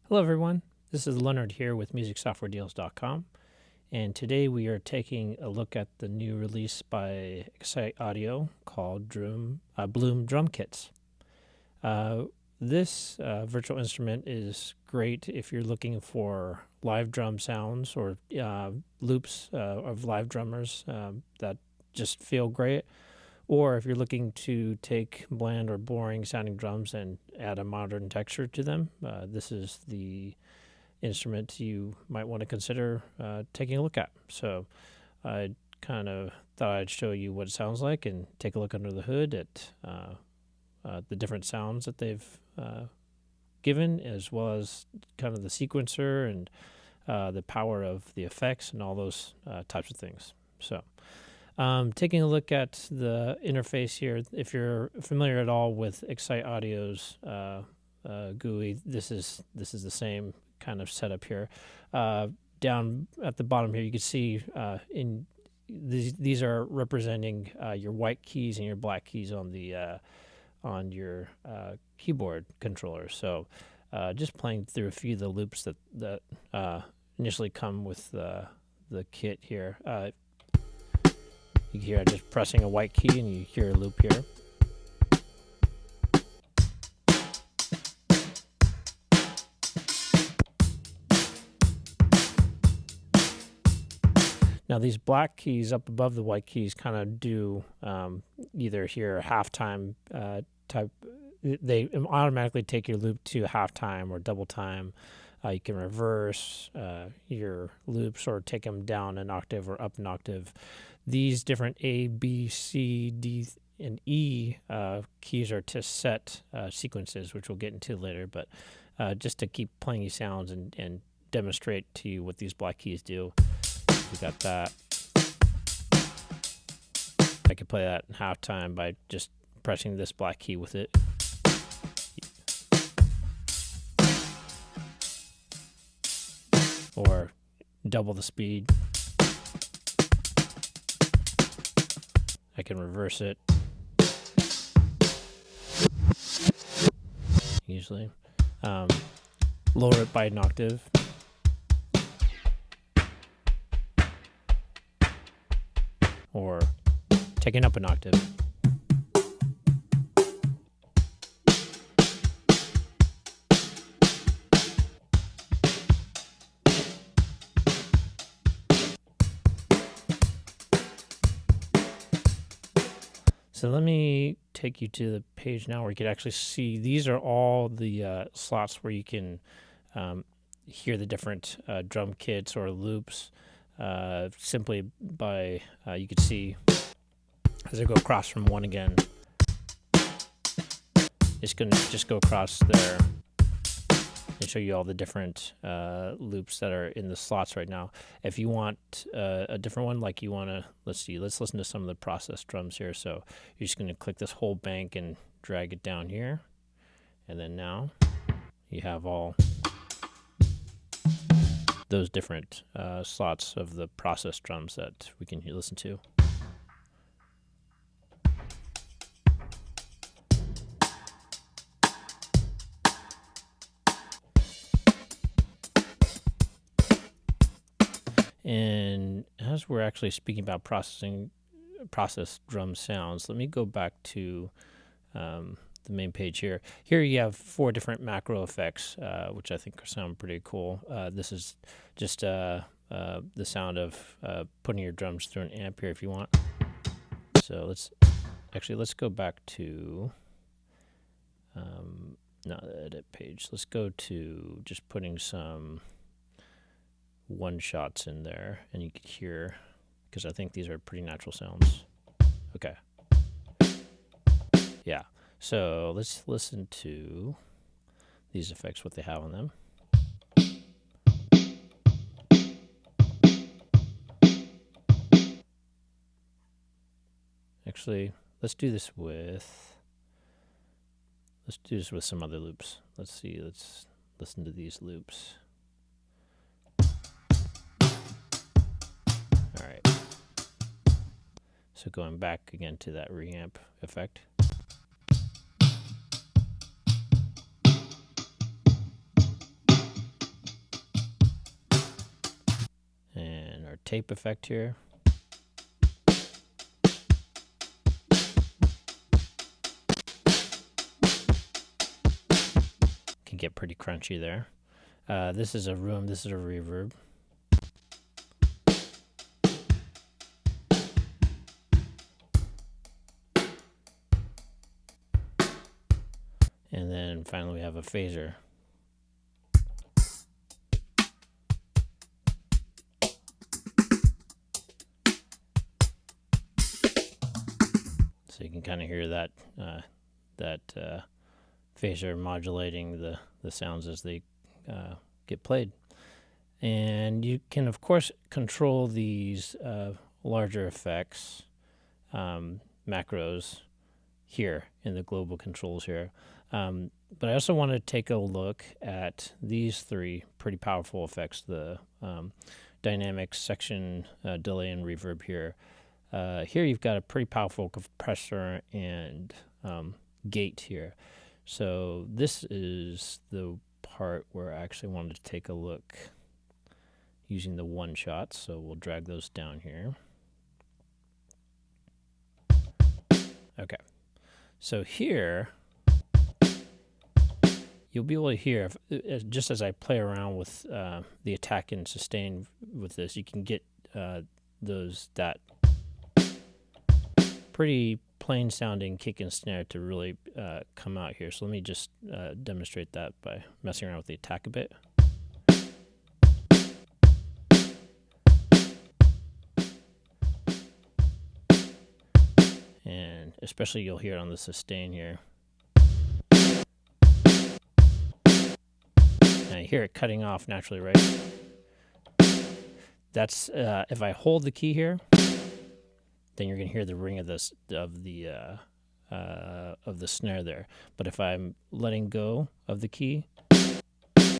Hello everyone, this is Leonard here with MusicSoftwareDeals.com, and today we are taking a look at the new release by Excite Audio called Bloom Drum Kits. This virtual instrument is great if you're looking for live drum sounds or loops of live drummers that just feel great, or if you're looking to take bland or boring sounding drums and add a modern texture to them. This is the instrument you might want to consider taking a look at. So I kind of thought I'd show you what it sounds like and take a look under the hood at the different sounds that they've given, as well as kind of the sequencer and the power of the effects and all those types of things. So taking a look at the interface here, if you're familiar at all with Excite Audio's GUI, this is the same kind of setup here. Down at the bottom here, you can see in these are representing your white keys and your black keys on the on your keyboard controller. So just playing through a few of the loops that initially come with the kit here. You hear just pressing a white key and you hear a loop here. Now these black keys up above the white keys kind of do either here halftime type. They automatically take your loop to halftime or double time. You can reverse your loops or take them down an octave or up an octave. These different A, B, C, D, and E keys are to set sequences, which we'll get into later, but just to keep playing these sounds and demonstrate to you what these black keys do. We got that. I could play that in halftime by just pressing this black key with it. Or double the speed. I can reverse it. Usually. Lower it by an octave. Or taking up an octave. So let me take you to the page now where you can actually see these are all the slots where you can hear the different drum kits or loops simply by, you can see as I go across from one again, it's going to just go across there and show you all the different loops that are in the slots right now. If you want a different one, like you want to, let's listen to some of the process drums here. So you're just going to click this whole bank and drag it down here. And then now you have all those different slots of the process drums that we can listen to. And as we're actually speaking about process drum sounds, let me go back to the main page here. Here you have 4 different macro effects, which I think sound pretty cool. This is just the sound of putting your drums through an amp here if you want. So let's go back to not the edit page. Let's go to just putting some one shots in there, and you can hear, because I think these are pretty natural sounds. Okay. Yeah. So let's listen to these effects, what they have on them. Actually, let's do this with some other loops. Let's see. Let's listen to these loops. All right. So going back again to that reamp effect. tape effect here. Can get pretty crunchy there. This is a room, this is a reverb. And then finally we have a phaser. So you can kind of hear that phaser modulating the sounds as they get played. And you can, of course, control these larger effects, macros, here in the global controls here. But I also want to take a look at these three pretty powerful effects, the dynamic section, delay, and reverb here. Here you've got a pretty powerful compressor and gate here. So this is the part where I actually wanted to take a look using the one shots. So we'll drag those down here. Okay. So here, you'll be able to hear, just as I play around with the attack and sustain with this, you can get that pretty plain sounding kick and snare to really come out here. So let me just demonstrate that by messing around with the attack a bit. And especially you'll hear it on the sustain here. Now you hear it cutting off naturally, right? That's if I hold the key here, then you're going to hear the ring of the snare there. But if I'm letting go of the key,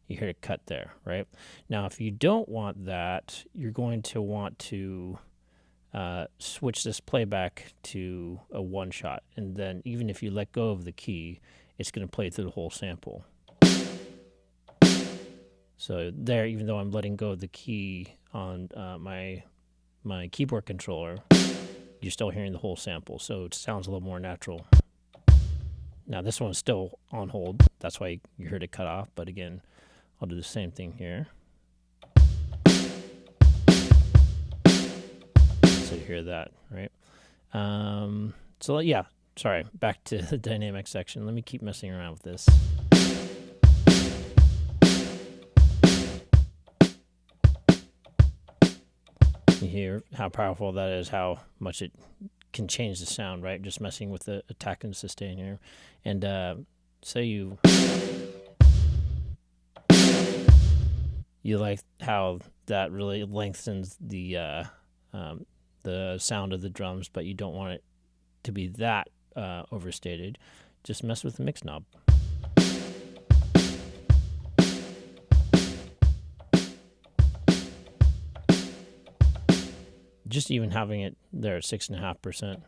you hear it cut there, right? Now, if you don't want that, you're going to want to switch this playback to a one shot, and then even if you let go of the key, it's going to play through the whole sample. So there, even though I'm letting go of the key on my keyboard controller, you're still hearing the whole sample, so it sounds a little more natural. Now this one's still on hold, that's why you heard it cut off, but again, I'll do the same thing here. So you hear that, right? So yeah, sorry, back to the dynamic section. Let me keep messing around with this. You hear how powerful that is, how much it can change the sound, right? Just messing with the attack and sustain here. And say you like how that really lengthens the sound of the drums, but you don't want it to be that overstated. Just mess with the mix knob. Just even having it there at 6.5%,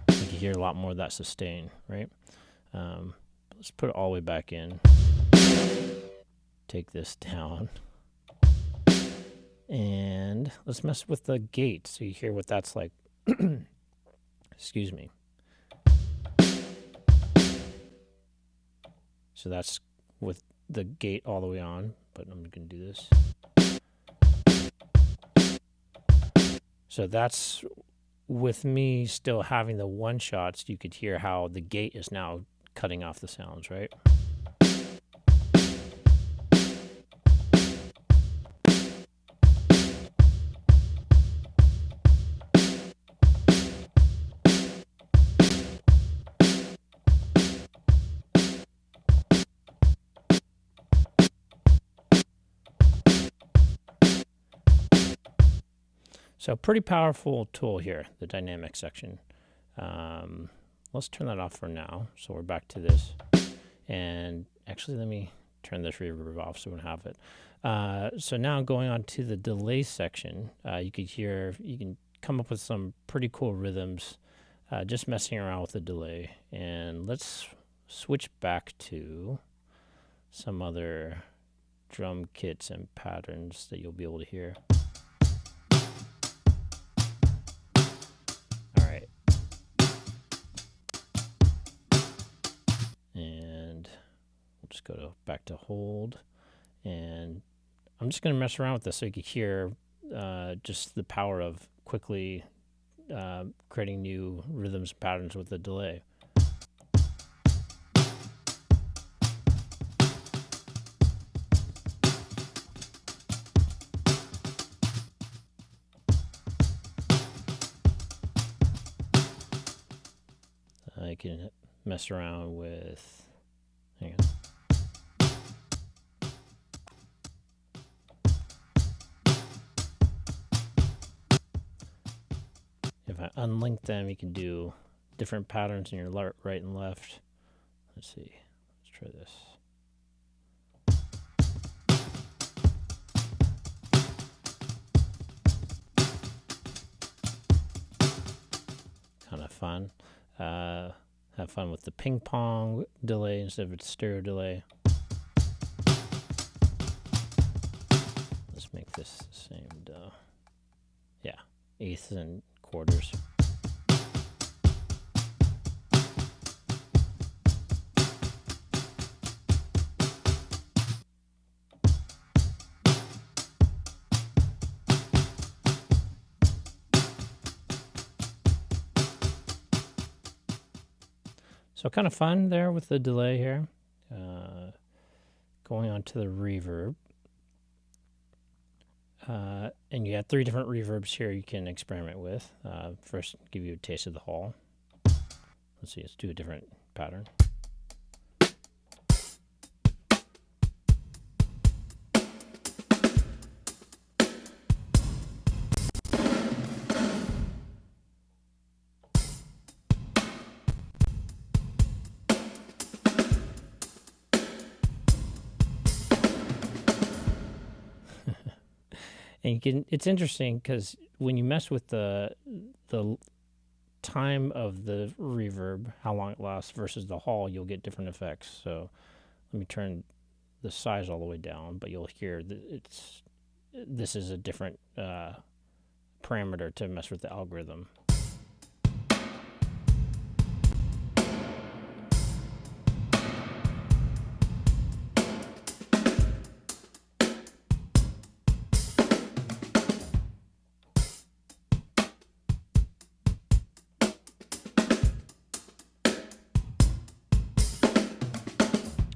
you can hear a lot more of that sustain, right? Let's put it all the way back in. Take this down. And let's mess with the gate so you hear what that's like. Excuse me. So that's with the gate all the way on, but I'm going to do this. So that's with me still having the one shots. You could hear how the gate is now cutting off the sounds, right? So pretty powerful tool here, the dynamic section. Let's turn that off for now. So we're back to this. And actually, let me turn this reverb off so we don't have it. So now going on to the delay section, you can come up with some pretty cool rhythms just messing around with the delay. And let's switch back to some other drum kits and patterns that you'll be able to hear. All right. And we'll just go back to hold. And I'm just going to mess around with this so you can hear just the power of quickly creating new rhythms and patterns with the delay. I can mess around with, hang on. If I unlink them, you can do different patterns in your right and left. Let's see. Let's try this. Kind of fun. Have fun with the ping pong delay instead of its stereo delay. Let's make this the same. Yeah, eighths and quarters. So kind of fun there with the delay here. Going on to the reverb. And you have 3 different reverbs here you can experiment with. First, give you a taste of the hall. Let's see, let's do a different pattern. And you can, it's interesting because when you mess with the time of the reverb, how long it lasts versus the hall, you'll get different effects. So let me turn the size all the way down, but you'll hear that this is a different parameter to mess with the algorithm.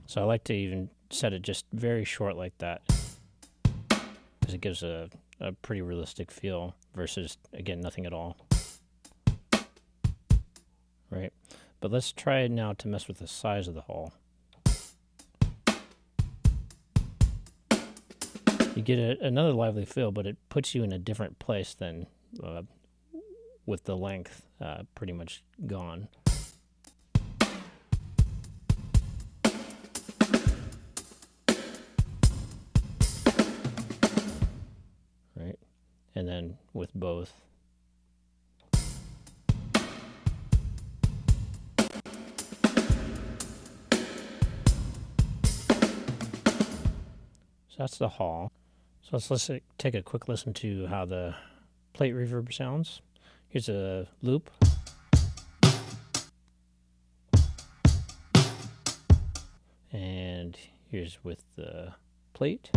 So I like to even set it just very short like that, because it gives a pretty realistic feel versus, again, nothing at all. Right? But let's try now to mess with the size of the hall. You get another lively feel, but it puts you in a different place than with the length pretty much gone. Right? And then with both. So that's the hall. So let's take a quick listen to how the plate reverb sounds. Here's a loop. And here's with the plate.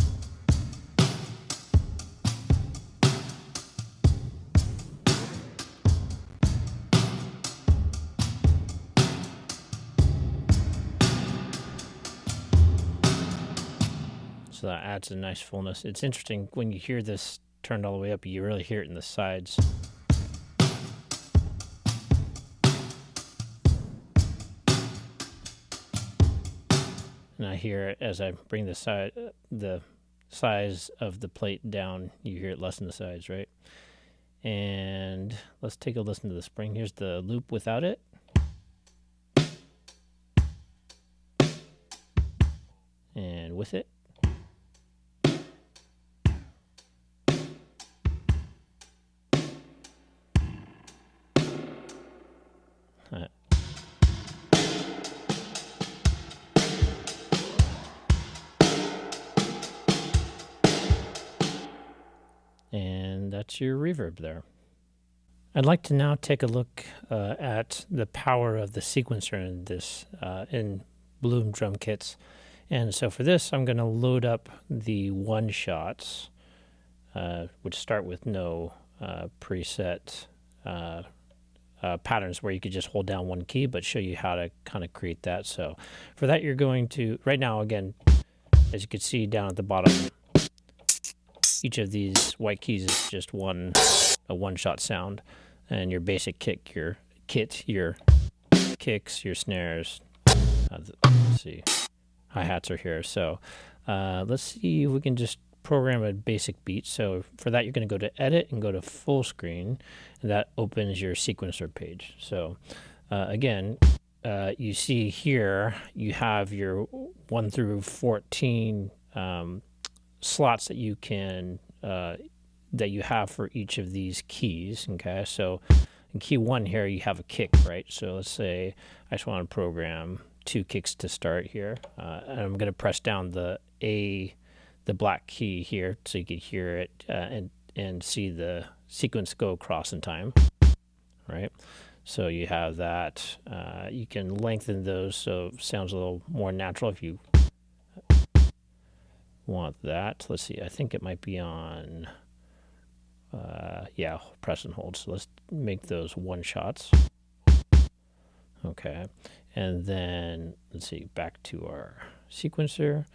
So that adds a nice fullness. It's interesting when you hear this turned all the way up, you really hear it in the sides. And I hear it as I bring the size of the plate down, you hear it less in the sides, right? And let's take a listen to the spring. Here's the loop without it. And with it. that's your reverb there. I'd like to now take a look at the power of the sequencer in this in Bloom drum kits. And so for this, I'm going to load up the one-shots, which start with no preset patterns where you could just hold down one key, but show you how to kind of create that. So for that, you're going to, right now, again, as you can see down at the bottom, each of these white keys is just a one-shot sound. And your basic kit, your kicks, your snares, let's see, hi-hats are here. So let's see if we can just program a basic beat. So for that, you're going to go to Edit and go to Full Screen, and that opens your sequencer page. So again, you see here, you have your 1 through 14 slots that you can that you have for each of these keys. Okay, so in key 1 here, you have a kick, right? So let's say I just want to program 2 kicks to start here, and I'm going to press down the black key here so you can hear it and see the sequence go across in time, right? So you have that. You can lengthen those so it sounds a little more natural if you want that. Let's see, I think it might be on, yeah, press and hold. So let's make those one-shots. Okay, and then let's see, back to our sequencer,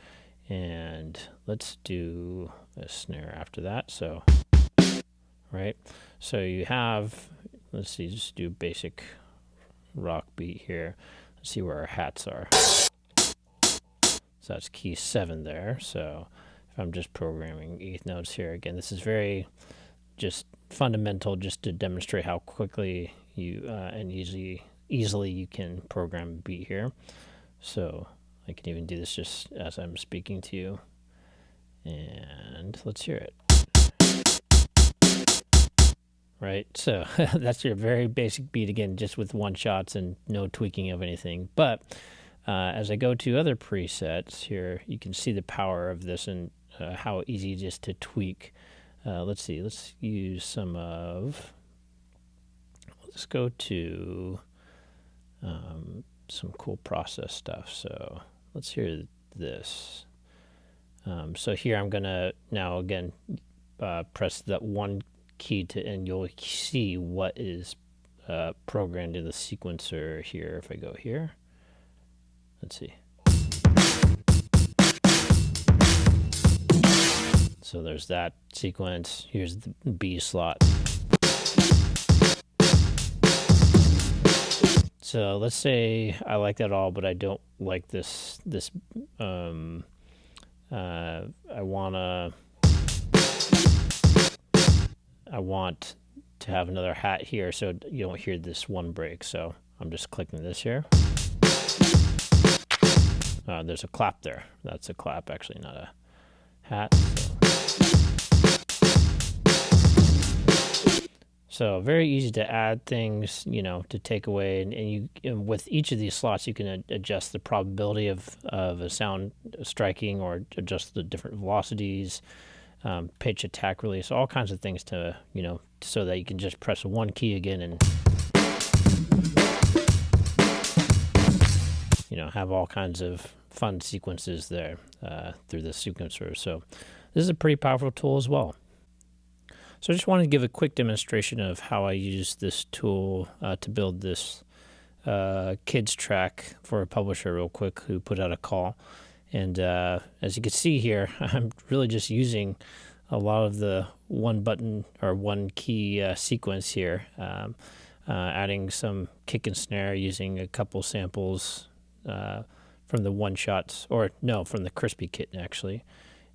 and let's do a snare after that. So, right, so you have, let's see, just do basic rock beat here. Let's see where our hats are. So that's key 7 there. So if I'm just programming 8th notes here, again, this is very just fundamental, just to demonstrate how quickly you and easily you can program a beat here. So I can even do this just as I'm speaking to you, and let's hear it. Right, so that's your very basic beat, again, just with one-shots and no tweaking of anything. But as I go to other presets here, you can see the power of this and how easy it is to tweak. Let's see, let's use some of, let's go to some cool process stuff. So let's hear this. So here I'm gonna now again press that one key and you'll see what is programmed in the sequencer here. If I go here, let's see. So there's that sequence. Here's the B slot. So let's say I like that all, but I don't like this. I want to have another hat here, so you don't hear this one break. So I'm just clicking this here. There's a clap there. That's a clap, actually, not a hat. So very easy to add things, to take away, and with each of these slots, you can adjust the probability of a sound striking, or adjust the different velocities, pitch, attack, release, all kinds of things to, so that you can just press one key again and, have all kinds of fun sequences there through the sequencer. So this is a pretty powerful tool as well. So I just wanted to give a quick demonstration of how I use this tool to build this kids track for a publisher real quick who put out a call. And as you can see here, I'm really just using a lot of the one button or one key sequence here, adding some kick and snare, using a couple samples from the one shots, or no, from the Crispy kit actually.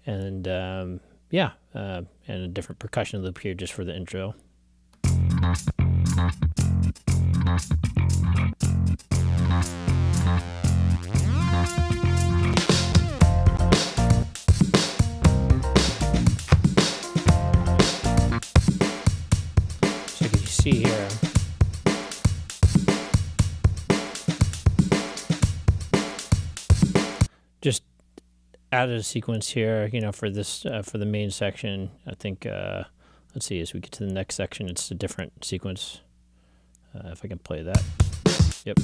And and a different percussion loop here just for the intro. So you can see here, just added a sequence here, for this for the main section. I think let's see, as we get to the next section, it's a different sequence. If I can play that. Yep.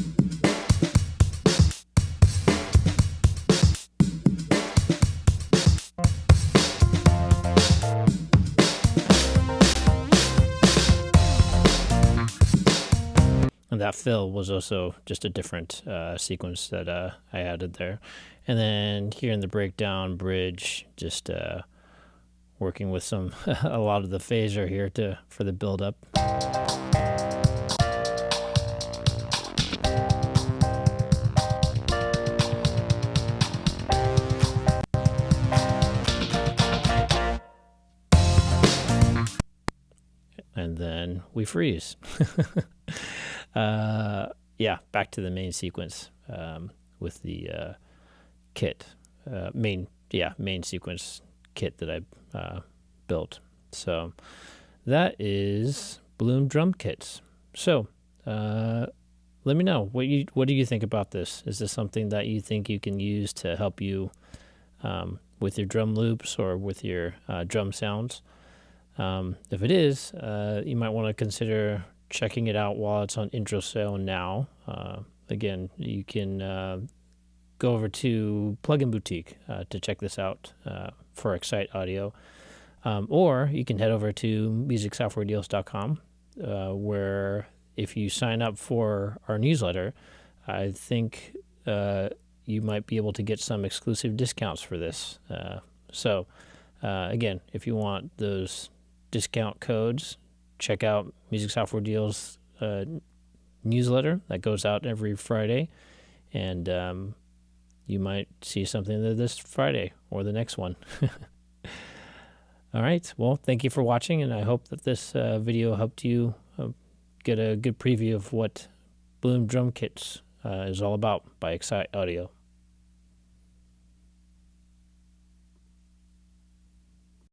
And that fill was also just a different sequence that I added there. And then here in the breakdown bridge, just working with some a lot of the phaser here for the build up. And then we freeze. Yeah, back to the main sequence with the kit, main sequence kit that I built. So that is Bloom drum kits. So let me know what do you think about this? Is this something that you think you can use to help you with your drum loops or with your drum sounds? If it is, you might want to consider checking it out while it's on intro sale now. Again, you can go over to Plugin Boutique to check this out for Excite Audio. Or you can head over to musicsoftwaredeals.com where if you sign up for our newsletter, I think you might be able to get some exclusive discounts for this. So again, if you want those discount codes, check out Music Software Deals newsletter that goes out every Friday, and you might see something there this Friday or the next one. All right, well, thank you for watching, and I hope that this video helped you get a good preview of what Bloom Drum Kits is all about by Excite Audio.